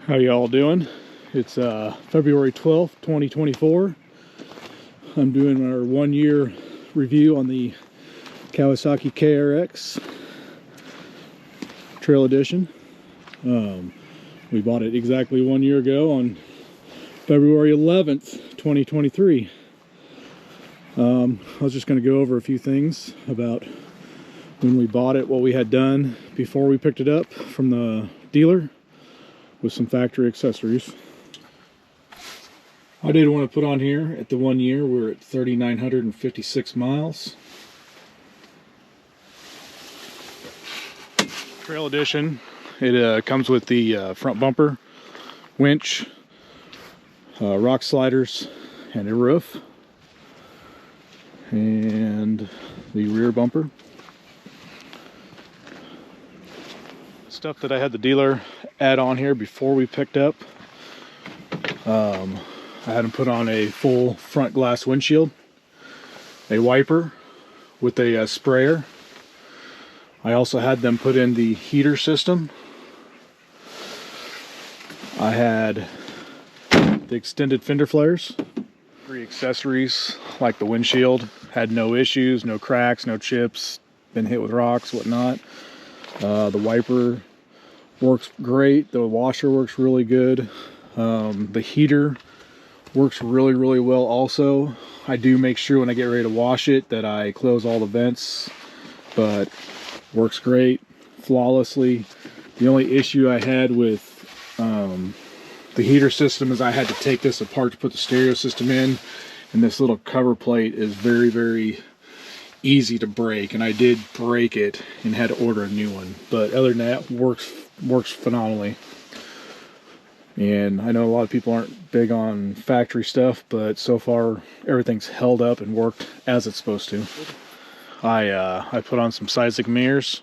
How y'all doing? It's February 12th, 2024. I'm doing our 1-year review on the Kawasaki KRX Trail Edition. We bought it exactly 1 year ago on February 11th, 2023. I was just going to go over a few things about when we bought it, what we had done before we picked it up from the dealer, with some factory accessories. I did want to put on here at the 1 year, we're at 3,956 miles. Trail Edition, it comes with the front bumper, winch, rock sliders, and a roof, and the rear bumper. Stuff that I had the dealer add on here before we picked up. I had them put on a full front glass windshield, a wiper with a sprayer. I also had them put in the heater system. I had the extended fender flares. 3 accessories like the windshield, had no issues, no cracks, no chips, been hit with rocks, whatnot. The wiper works great. The washer works really good. The heater works really well also. I do make sure when I get ready to wash it that I close all the vents, but works great, flawlessly. The only issue I had with the heater system is I had to take this apart to put the stereo system in, and this little cover plate is very easy to break, and I did break it and had to order a new one. But other than that, works phenomenally. And I know a lot of people aren't big on factory stuff, but so far everything's held up and worked as it's supposed to. I put on some Seismic mirrors,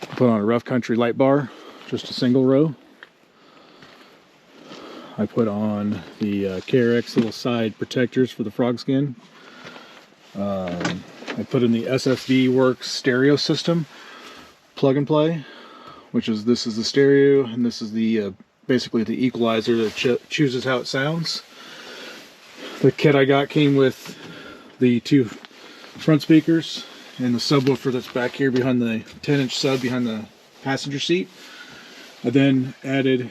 put on a rough country light bar, just a single row. I put on the KRX little side protectors for the frog skin. I put in the SFD Works stereo system, plug and play, which is, this is the stereo and this is the basically the equalizer that chooses how it sounds. The kit I got came with the 2 front speakers and the subwoofer that's back here behind the 10-inch sub behind the passenger seat. I then added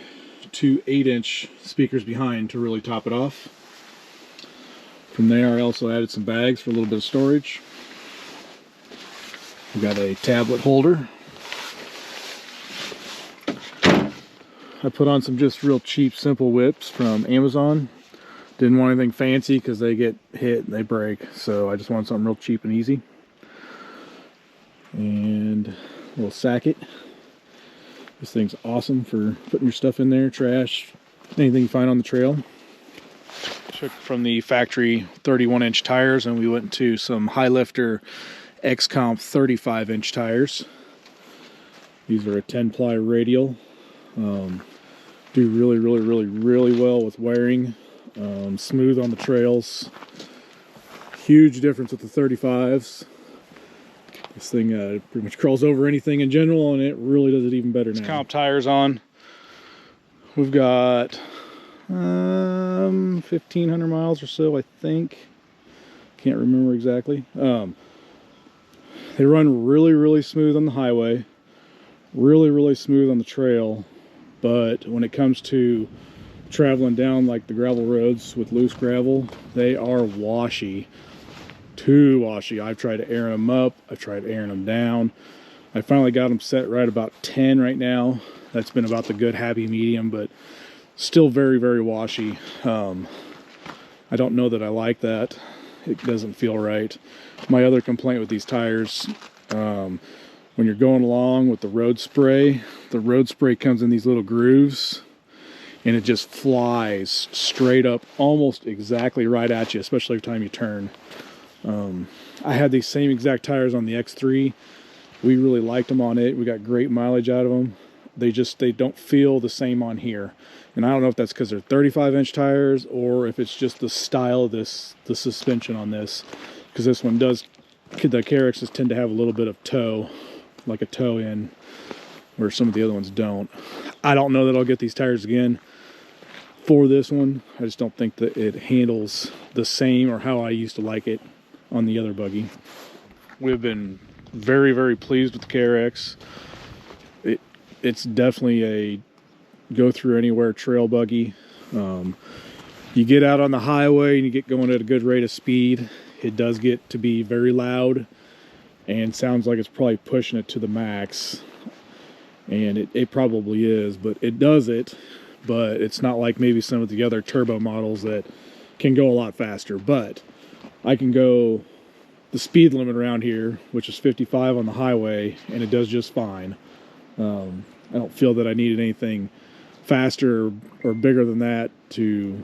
2 8-inch speakers behind to really top it off. From there I also added some bags for a little bit of storage. We got a tablet holder. I put on some just real cheap simple whips from Amazon. Didn't want anything fancy because they get hit and they break, so I just wanted something real cheap and easy. And a little sacket. This thing's awesome for putting your stuff in there, trash, anything you find on the trail. Took from the factory 31-inch tires and we went to some high lifter X-Comp 35-inch tires. These are a 10-ply radial. Do really well with wearing. Smooth on the trails. Huge difference with the 35s. This thing pretty much crawls over anything in general, and it really does it even better now. Comp tires on. We've got 1,500 miles or so, I think. Can't remember exactly. They run really smooth on the highway, really smooth on the trail, but when it comes to traveling down like the gravel roads with loose gravel, they are washy. Too washy. I've tried to air them up, I've tried airing them down. I finally got them set right about 10 right now. That's been about the good happy medium, but still very washy. I don't know that I like that. It doesn't feel right. My other complaint with these tires, when you're going along with the road spray comes in these little grooves and it just flies straight up almost exactly right at you, especially every time you turn. I had these same exact tires on the X3. We really liked them on it. We got great mileage out of them. They don't feel the same on here. And I don't know if that's because they're 35-inch tires or if it's just the style of the suspension on this. Because this one does, the KRXs tend to have a little bit of toe, like a toe in, where some of the other ones don't. I don't know that I'll get these tires again for this one. I just don't think that it handles the same or how I used to like it on the other buggy. We've been very, very pleased with the KRX. It's definitely a go through anywhere trail buggy. You get out on the highway and you get going at a good rate of speed. It does get to be very loud and sounds like it's probably pushing it to the max. And it probably is, but it does it. But it's not like maybe some of the other turbo models that can go a lot faster. But I can go the speed limit around here, which is 55 on the highway, and it does just fine. I don't feel that I needed anything faster or bigger than that to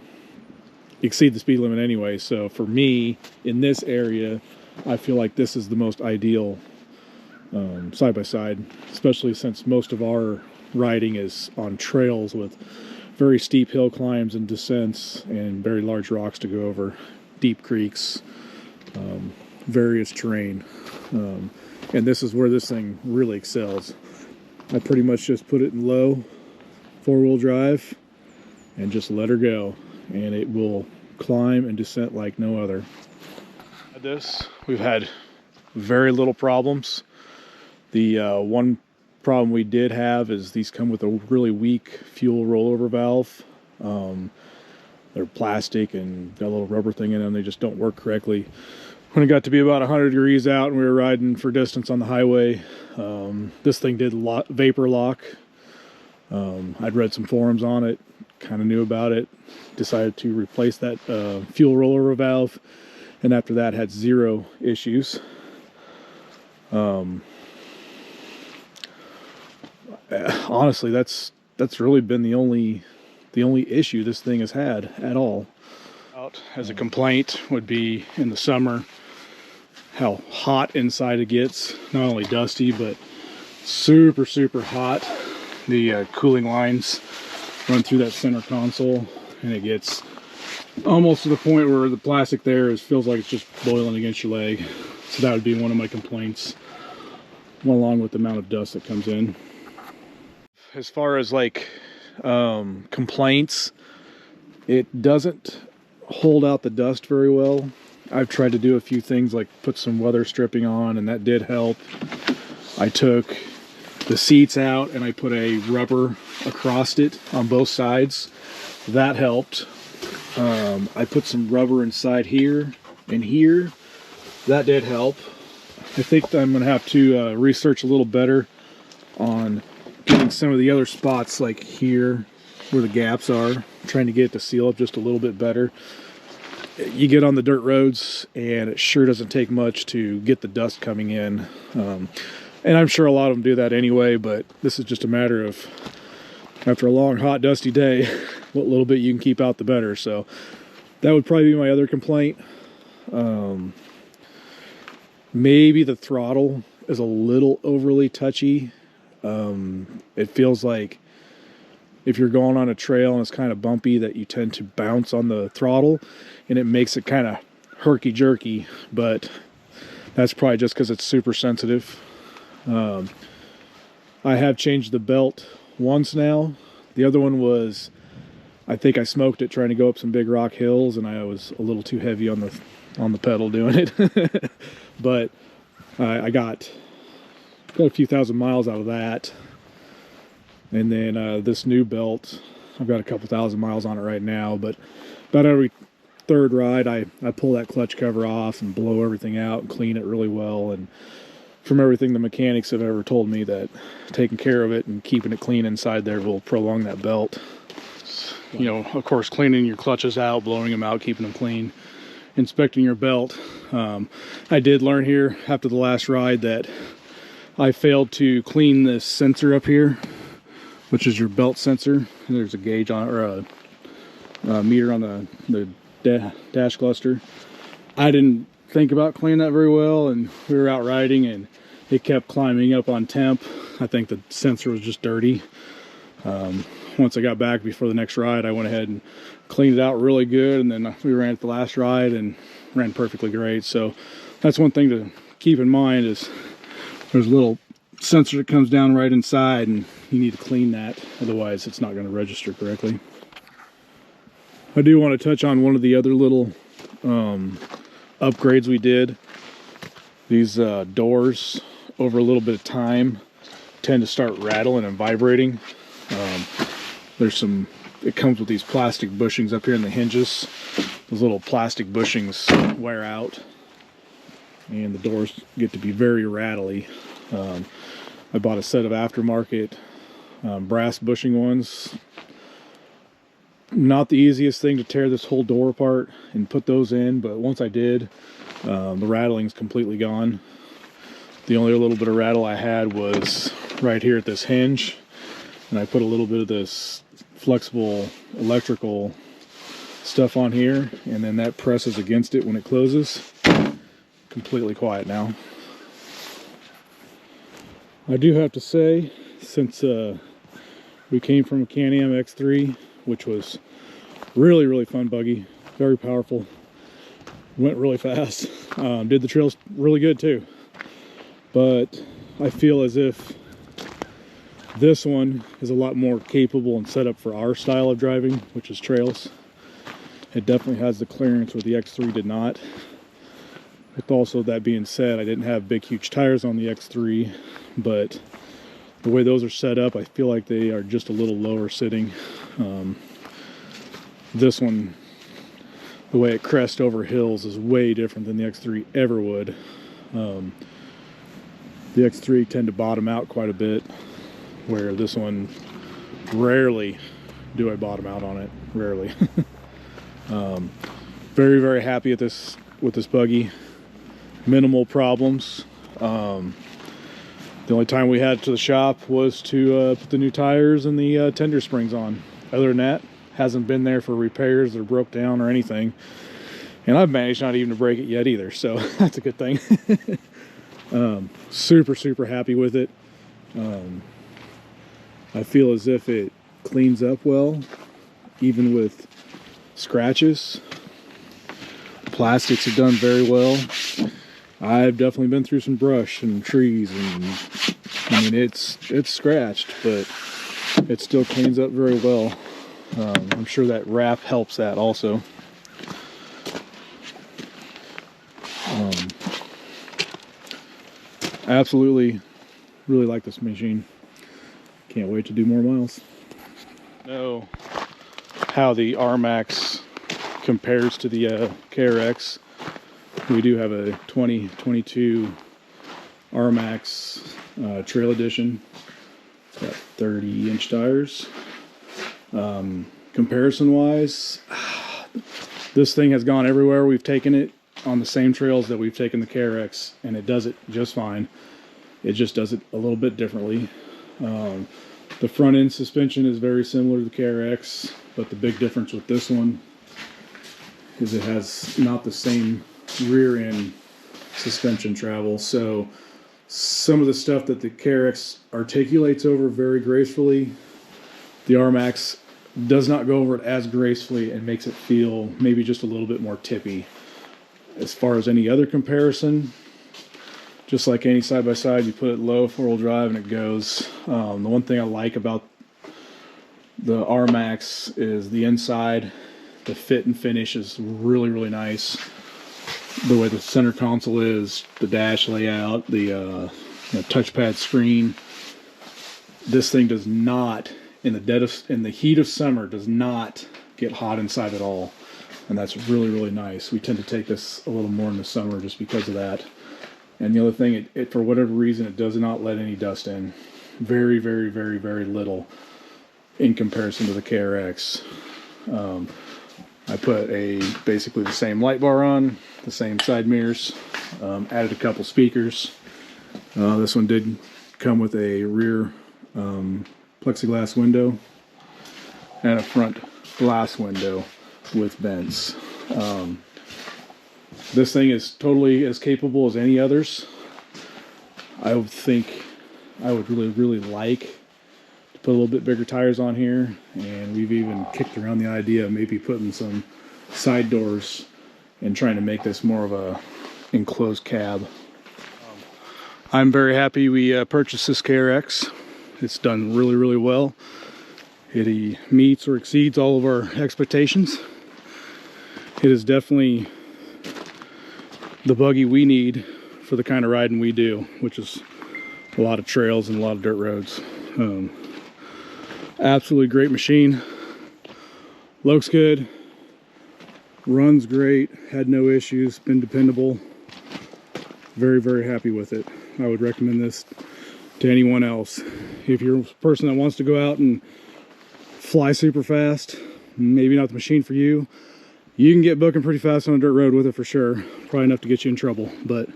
exceed the speed limit anyway. So for me, in this area, I feel like this is the most ideal side-by-side, especially since most of our riding is on trails with very steep hill climbs and descents and very large rocks to go over, deep creeks, various terrain. And this is where this thing really excels. I pretty much just put it in low, four-wheel drive, and just let her go. And it will climb and descent like no other. We've had very little problems. The one problem we did have is these come with a really weak fuel rollover valve. They're plastic and got a little rubber thing in them. They just don't work correctly. When it got to be about 100 degrees out and we were riding for distance on the highway, this thing did vapor lock. I'd read some forums on it, kind of knew about it, decided to replace that fuel rollover valve, and after that had zero issues. Honestly, that's really been the only issue this thing has had at all. As a complaint would be in the summer how hot inside it gets. Not only dusty, but super hot. The cooling lines run through that center console, and it gets almost to the point where the plastic there feels like it's just boiling against your leg. So that would be one of my complaints, along with the amount of dust that comes in. As far as like complaints, it doesn't hold out the dust very well. I've tried to do a few things like put some weather stripping on, and that did help. I took the seats out and I put a rubber across it on both sides. That helped. I put some rubber inside here and here. That did help. I think I'm gonna have to research a little better on getting some of the other spots, like here where the gaps are, trying to get it to seal up just a little bit better. You get on the dirt roads and it sure doesn't take much to get the dust coming in. And I'm sure a lot of them do that anyway, but this is just a matter of, after a long, hot, dusty day, what little bit you can keep out the better. So that would probably be my other complaint. Maybe the throttle is a little overly touchy. It feels like if you're going on a trail and it's kind of bumpy, that you tend to bounce on the throttle and it makes it kind of herky-jerky, but that's probably just because it's super sensitive. I have changed the belt once now. The other one was, I think I smoked it trying to go up some big rock hills, and I was a little too heavy on the pedal doing it. But I got a few thousand miles out of that. And then this new belt, I've got a couple thousand miles on it right now, but about every third ride I pull that clutch cover off and blow everything out and clean it really well. And from everything the mechanics have ever told me, that taking care of it and keeping it clean inside there will prolong that belt. You know, of course, cleaning your clutches out, blowing them out, keeping them clean, inspecting your belt. I did learn here after the last ride that I failed to clean this sensor up here, which is your belt sensor. And there's a gauge on it, or a meter on the dash cluster. I didn't think about cleaning that very well, and we were out riding and it kept climbing up on temp. I think the sensor was just dirty. Once I got back before the next ride, I went ahead and cleaned it out really good, and then we ran at the last ride and ran perfectly great. So that's one thing to keep in mind, is there's little sensor that comes down right inside, and you need to clean that, otherwise it's not going to register correctly. I do want to touch on one of the other little upgrades we did. These doors, over a little bit of time, tend to start rattling and vibrating. It comes with these plastic bushings up here in the hinges. Those little plastic bushings wear out, and the doors get to be very rattly. I bought a set of aftermarket brass bushing ones. Not the easiest thing to tear this whole door apart and put those in, but once I did, the rattling's completely gone. The only little bit of rattle I had was right here at this hinge, and I put a little bit of this flexible electrical stuff on here, and then that presses against it when it closes. Completely quiet now. I do have to say, since we came from a Can-Am X3, which was really, really fun buggy, very powerful, went really fast, did the trails really good too, but I feel as if this one is a lot more capable and set up for our style of driving, which is trails. It definitely has the clearance where the X3 did not. With also that being said, I didn't have big huge tires on the X3, but the way those are set up, I feel like they are just a little lower sitting. This one, the way it crests over hills is way different than the X3 ever would. The X3 tend to bottom out quite a bit, where this one, rarely do I bottom out on it, rarely. Very, very happy with this buggy. Minimal problems. The only time we had to the shop was to put the new tires and the tender springs on. Other than that, hasn't been there for repairs or broke down or anything. And I've managed not even to break it yet either, so that's a good thing. Super, super happy with it. I feel as if it cleans up well, even with scratches. Plastics have done very well. I've definitely been through some brush and trees, and I mean it's scratched, but it still cleans up very well. I'm sure that wrap helps that also. Absolutely, really like this machine. Can't wait to do more miles. Know how the RMAX compares to the KRX. We do have a 2022 RMAX Trail Edition. It's got 30-inch tires. Comparison wise, this thing has gone everywhere we've taken it on the same trails that we've taken the KRX, and it does it just fine. It just does it a little bit differently. The front end suspension is very similar to the KRX, but the big difference with this one is it has not the same rear end suspension travel. So some of the stuff that the KRX articulates over very gracefully, the RMAX does not go over it as gracefully and makes it feel maybe just a little bit more tippy. As far as any other comparison, just like any side-by-side, you put it low, four-wheel drive, and it goes. The one thing I like about the RMAX is the inside. The fit and finish is really, really nice. The way the center console is, the dash layout, the touchpad screen. This thing does not, in the heat of summer, does not get hot inside at all, and that's really, really nice. We tend to take this a little more in the summer just because of that. And the other thing, it for whatever reason, it does not let any dust in. Very, very, very, very little in comparison to the KRX. I put basically the same light bar on, the same side mirrors, added a couple speakers. This one did come with a rear plexiglass window and a front glass window with vents. This thing is totally as capable as any others. I would think I would really, really like to put a little bit bigger tires on here, and we've even kicked around the idea of maybe putting some side doors and trying to make this more of a enclosed cab. I'm very happy we purchased this KRX. It's done really, really well. It meets or exceeds all of our expectations. It is definitely the buggy we need for the kind of riding we do, which is a lot of trails and a lot of dirt roads. Absolutely great machine. Looks good. Runs great. Had no issues. Been dependable. Very, very happy with it. I would recommend this to anyone else. If you're a person that wants to go out and fly super fast, maybe not the machine for you. You can get booking pretty fast on a dirt road with it for sure. Probably enough to get you in trouble, but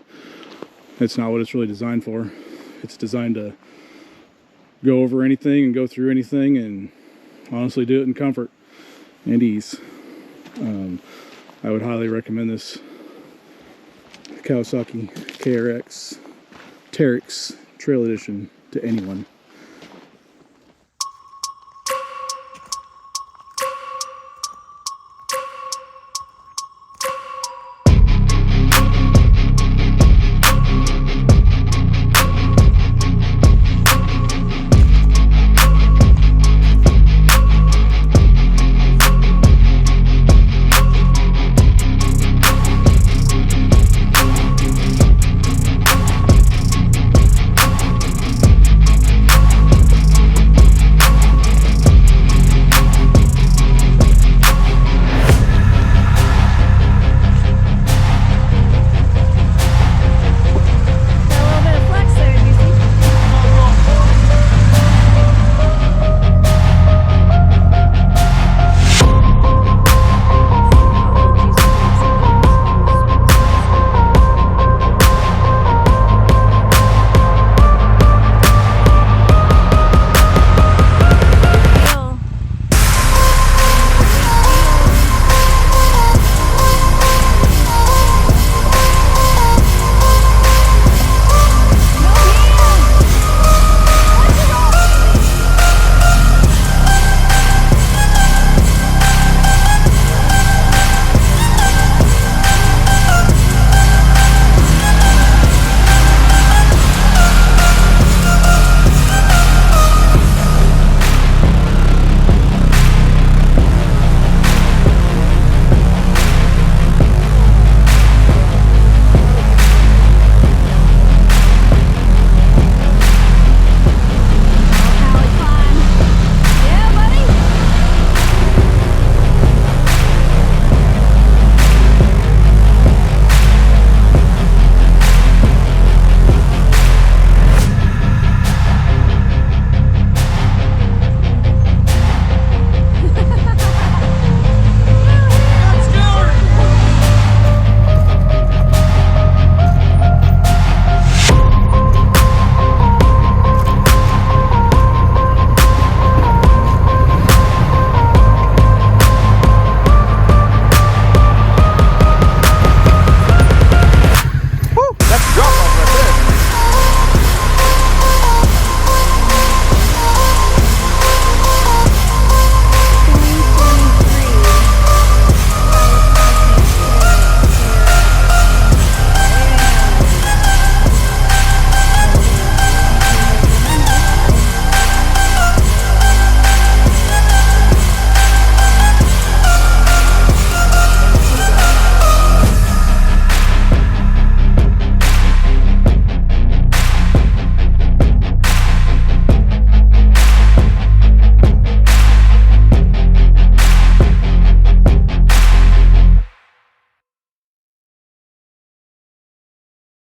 that's not what it's really designed for. It's designed to go over anything and go through anything and honestly do it in comfort and ease. I would highly recommend this Kawasaki KRX Teryx Trail Edition to anyone.